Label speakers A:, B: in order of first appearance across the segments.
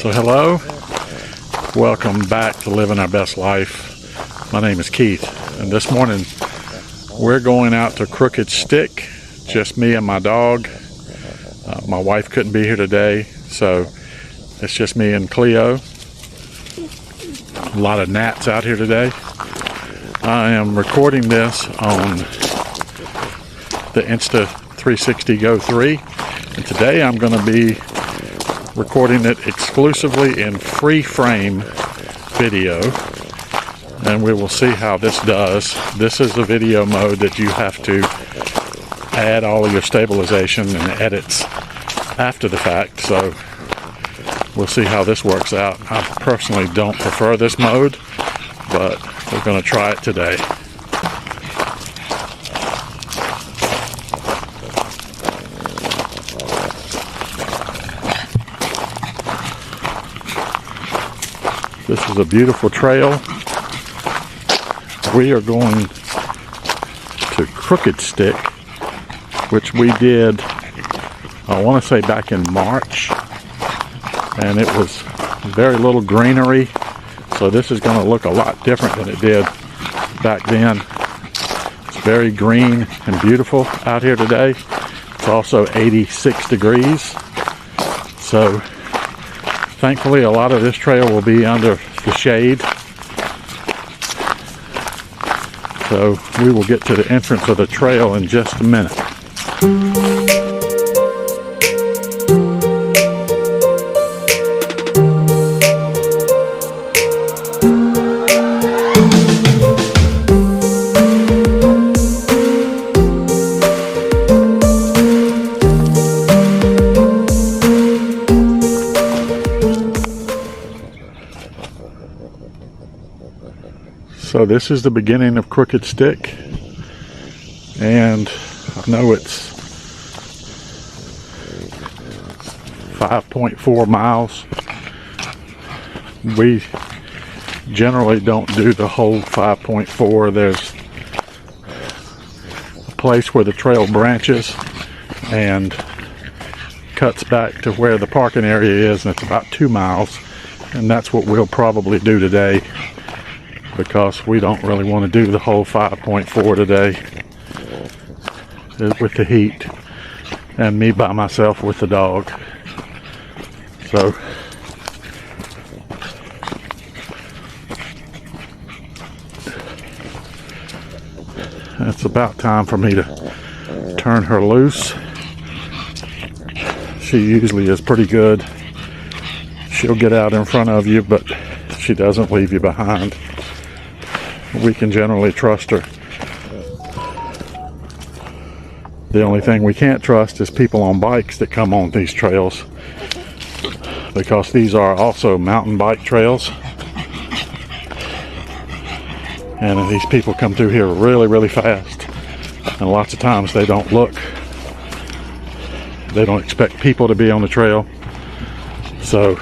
A: So hello, welcome back to Living Our Best Life. My name is Keith, and this morning we're going out to Crooked Stick, just me and my dog. My wife couldn't be here today, so it's just me and Cleo. A lot of gnats out here today. I am recording this on the Insta360 Go 3, and today I'm going to be recording it exclusively in Freeframe video, and we will see how this does. This is the video mode that you have to add all of your stabilization and edits after the fact, so we'll see how this works out. I personally don't prefer this mode, but we're going to try it today. This is a beautiful trail. We are going to Crooked Stick, which we did, I want to say back in March, and it was very little greenery, so this is going to look a lot different than it did back then. It's very green and beautiful out here today. It's also 86 degrees, so thankfully a lot of this trail will be under the shade. So we will get to the entrance of the trail in just a minute. So this is the beginning of Crooked Stick, and I know it's 5.4 miles. We generally don't do the whole 5.4. There's a place where the trail branches and cuts back to where the parking area is, and it's about 2 miles, and that's what we'll probably do today, because we don't really want to do the whole 5.4 today with the heat and me by myself with the dog. So it's about time for me to turn her loose. She usually is pretty good. She'll get out in front of you, but she doesn't leave you behind. We can generally trust her. The only thing we can't trust is people on bikes that come on these trails, because these are also mountain bike trails, and these people come through here really fast, and lots of times they don't look. They don't expect people to be on the trail. So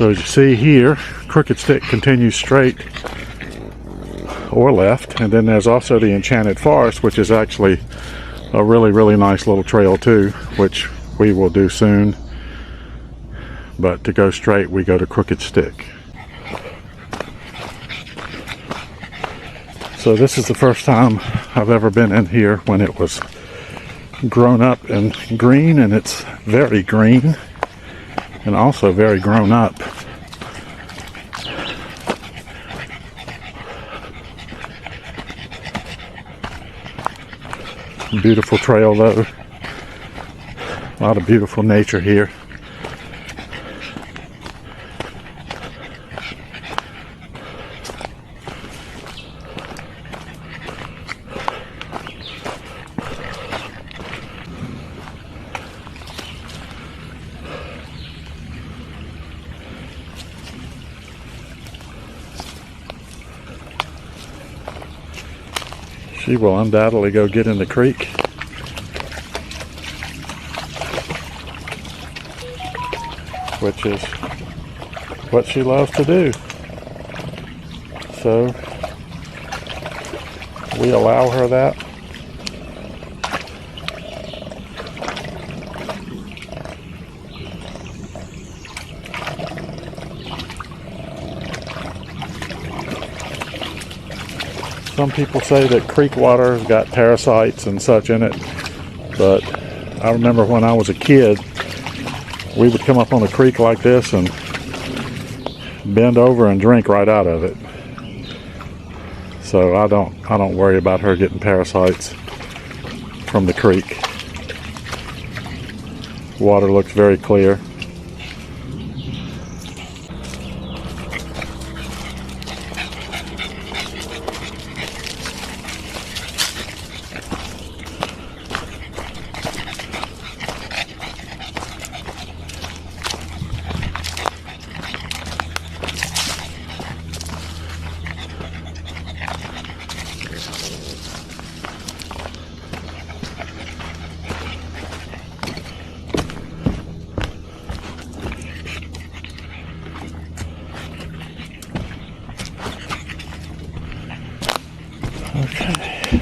A: as you see here, Crooked Stick continues straight or left, and then there's also the Enchanted Forest, which is actually a really nice little trail too, which we will do soon. But to go straight, we go to Crooked Stick. So this is the first time I've ever been in here when it was grown up and green, and it's very green and also very grown up. Beautiful trail though. A lot of beautiful nature here. She will undoubtedly go get in the creek. Which is what she loves to do. So we allow her that. some people say that creek water has got parasites and such in it, but I remember when I was a kid, we would come up on a creek like this and bend over and drink right out of it. So I don't worry about her getting parasites from the creek. Water looks very clear. Okay.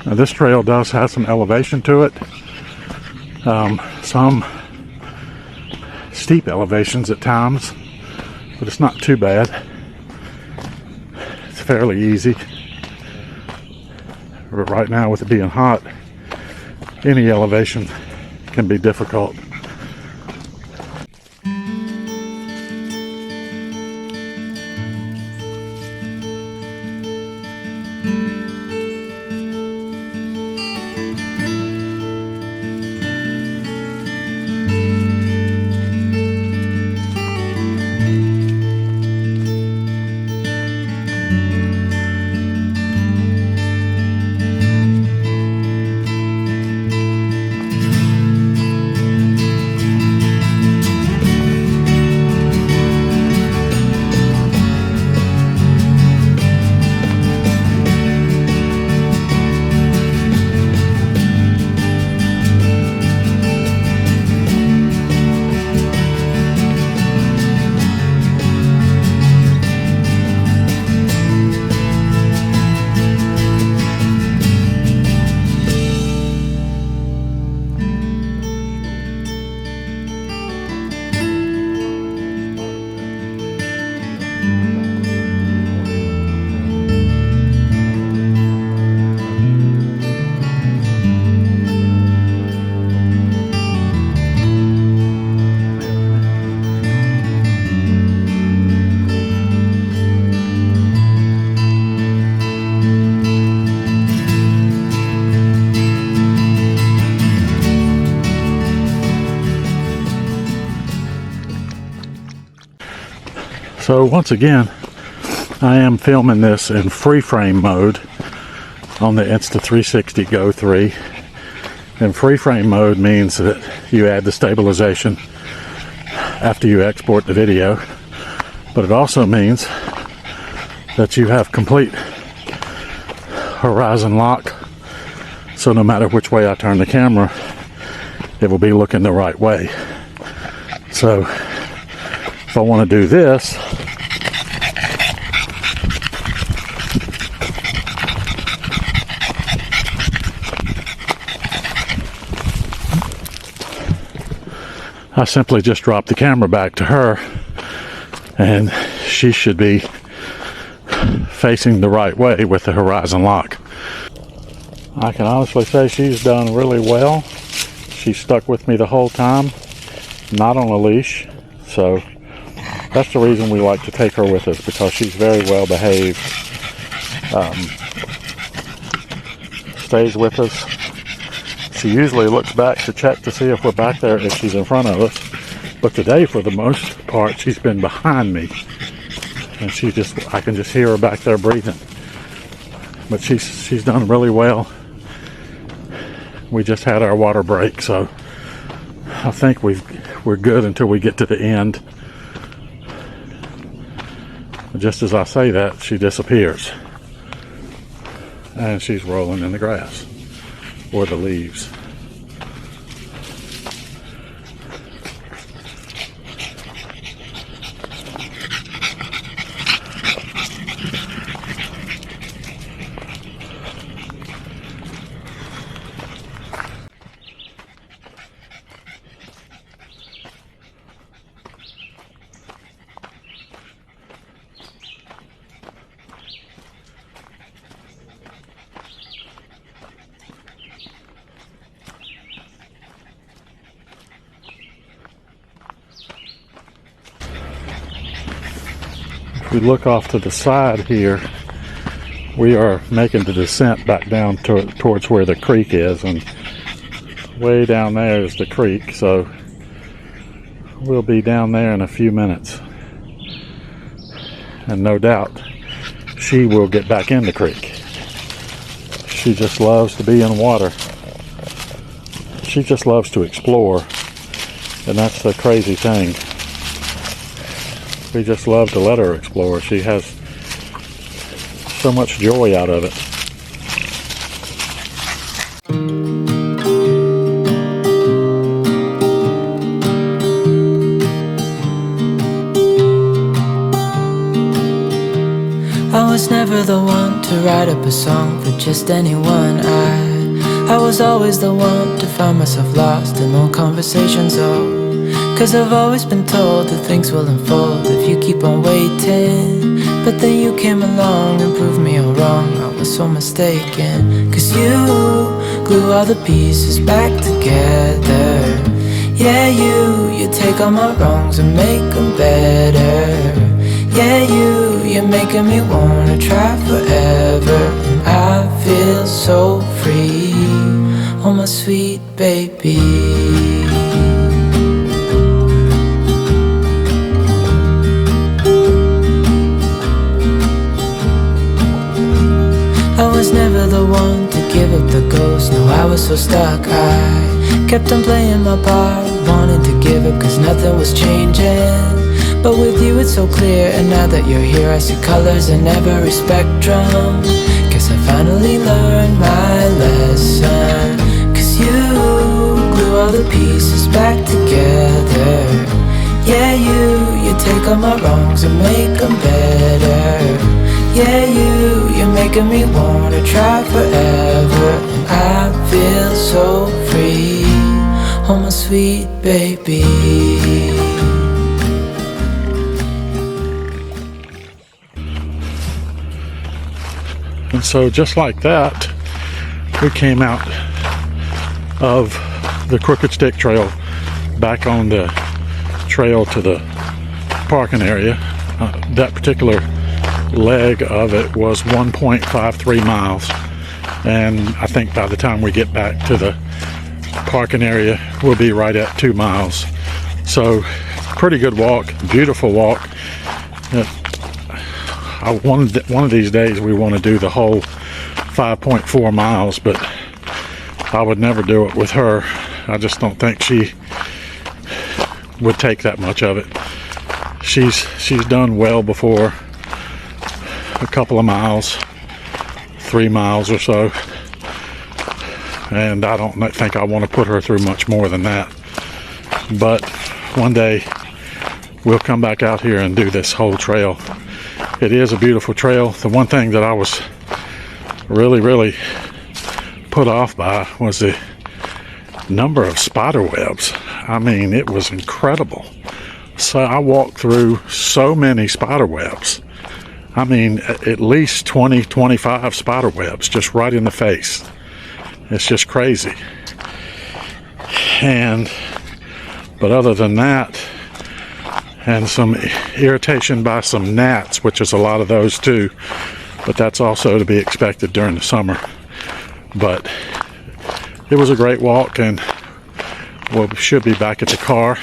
A: Now this trail does have some elevation to it. Some steep elevations at times, but it's not too bad. It's fairly easy. But right now, with it being hot, any elevation can be difficult. So once again, I am filming this in Freeframe mode on the Insta360 Go 3. And Freeframe mode means that you add the stabilization after you export the video, but it also means that you have complete horizon lock, so no matter which way I turn the camera, it will be looking the right way. So if I want to do this, I simply just drop the camera back to her and she should be facing the right way with the horizon lock. I can honestly say she's done really well. She stuck with me the whole time, not on a leash, so that's the reason we like to take her with us, because she's very well behaved. Stays with us. She usually looks back to check to see if we're back there, if she's in front of us. But today, for the most part, she's been behind me. And I can just hear her back there breathing. But she's done really well. We just had our water break, so I think we're good until we get to the end. Just as I say that, she disappears. And she's rolling in the grass or the leaves. If we look off to the side here, we are making the descent back down towards where the creek is, and way down there is the creek, so we'll be down there in a few minutes. And no doubt she will get back in the creek. She just loves to be in water. She just loves to explore, and that's the crazy thing. We just love to let her explore. She has so much joy out of it.
B: I was never the one to write up a song for just anyone. I was always the one to find myself lost in old conversations. Cause I've always been told that things will unfold if you keep on waiting. But then you came along and proved me all wrong. I was so mistaken. Cause you glue all the pieces back together. Yeah, you take all my wrongs and make them better. Yeah, you're making me wanna try forever. And I feel so free, oh my sweet baby. I was never the one to give up the ghost. No, I was so stuck. I kept on playing my part, wanting to give up cause nothing was changing. But with you it's so clear, and now that you're here I see colors in every spectrum. Guess I finally learned my lesson. Cause you glue all the pieces back together. Yeah, you take all my wrongs and make them better. Yeah, you're making me wanna try forever. And I feel so free, oh my sweet baby.
A: And so just like that, we came out of the Crooked Stick Trail back on the trail to the parking area. That particular leg of it was 1.53 miles, and I think by the time we get back to the parking area we'll be right at 2 miles. So pretty good walk, beautiful walk. One of these days we want to do the whole 5.4 miles, but I would never do it with her. I just don't think she would take that much of it. She's done well before, a couple of miles, 3 miles or so, and I don't think I want to put her through much more than that. But one day we'll come back out here and do this whole trail. It is a beautiful trail. The one thing that I was really put off by was the number of spider webs. I mean, it was incredible. So I walked through so many spider webs. I mean, at least 20-25 spider webs just right in the face. It's just crazy. But other than that, and some irritation by some gnats, which is a lot of those too, but that's also to be expected during the summer. But it was a great walk, and we should be back at the car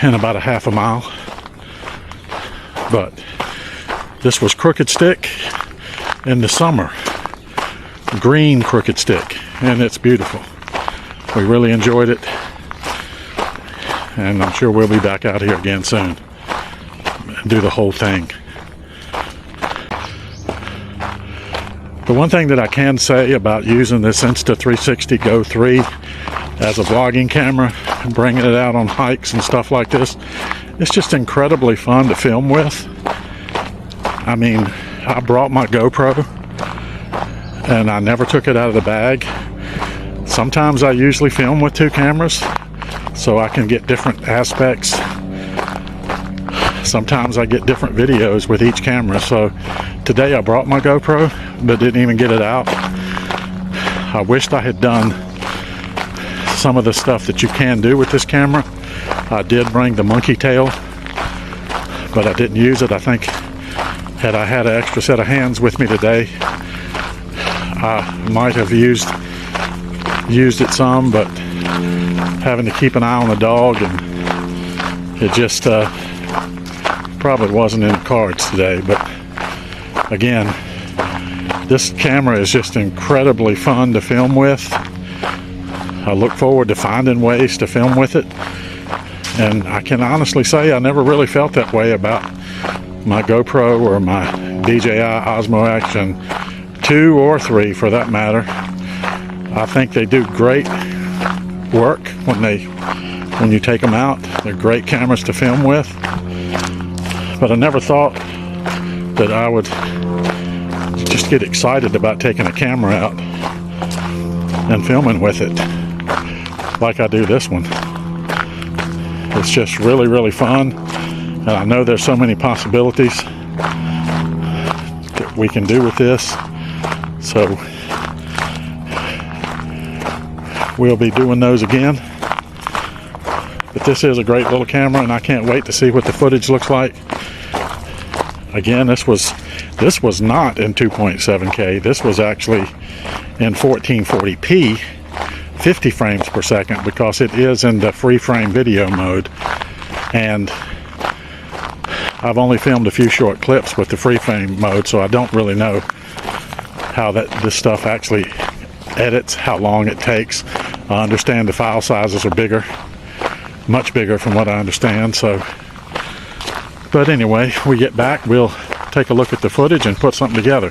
A: in about a half a mile. But this was Crooked Stick in the summer, green Crooked Stick, and it's beautiful. We really enjoyed it, and I'm sure we'll be back out here again soon and do the whole thing. The one thing that I can say about using this Insta360 Go 3 as a vlogging camera and bringing it out on hikes and stuff like this, it's just incredibly fun to film with. I mean, I brought my GoPro and I never took it out of the bag. Sometimes I usually film with 2 cameras so I can get different aspects. Sometimes I get different videos with each camera. So today I brought my GoPro but didn't even get it out. I wished I had done some of the stuff that you can do with this camera. I did bring the monkey tail but I didn't use it. I think had I had an extra set of hands with me today, I might have used it some, but having to keep an eye on the dog, and it just probably wasn't in the cards today. But again, this camera is just incredibly fun to film with. I look forward to finding ways to film with it, and I can honestly say I never really felt that way about my GoPro or my DJI Osmo Action 2 or 3 for that matter. I think they do great work when you take them out. They're great cameras to film with, but I never thought that I would just get excited about taking a camera out and filming with it like I do this one. It's just really, really fun, and I know there's so many possibilities that we can do with this, so we'll be doing those again. But this is a great little camera, and I can't wait to see what the footage looks like. Again, this was not in 2.7K. This was actually in 1440p, 50 frames per second, because it is in the Freeframe video mode. And I've only filmed a few short clips with the Freeframe mode, so I don't really know how this stuff actually edits, how long it takes. I understand the file sizes are bigger, much bigger from what I understand. So, but anyway, we get back, we'll take a look at the footage and put something together.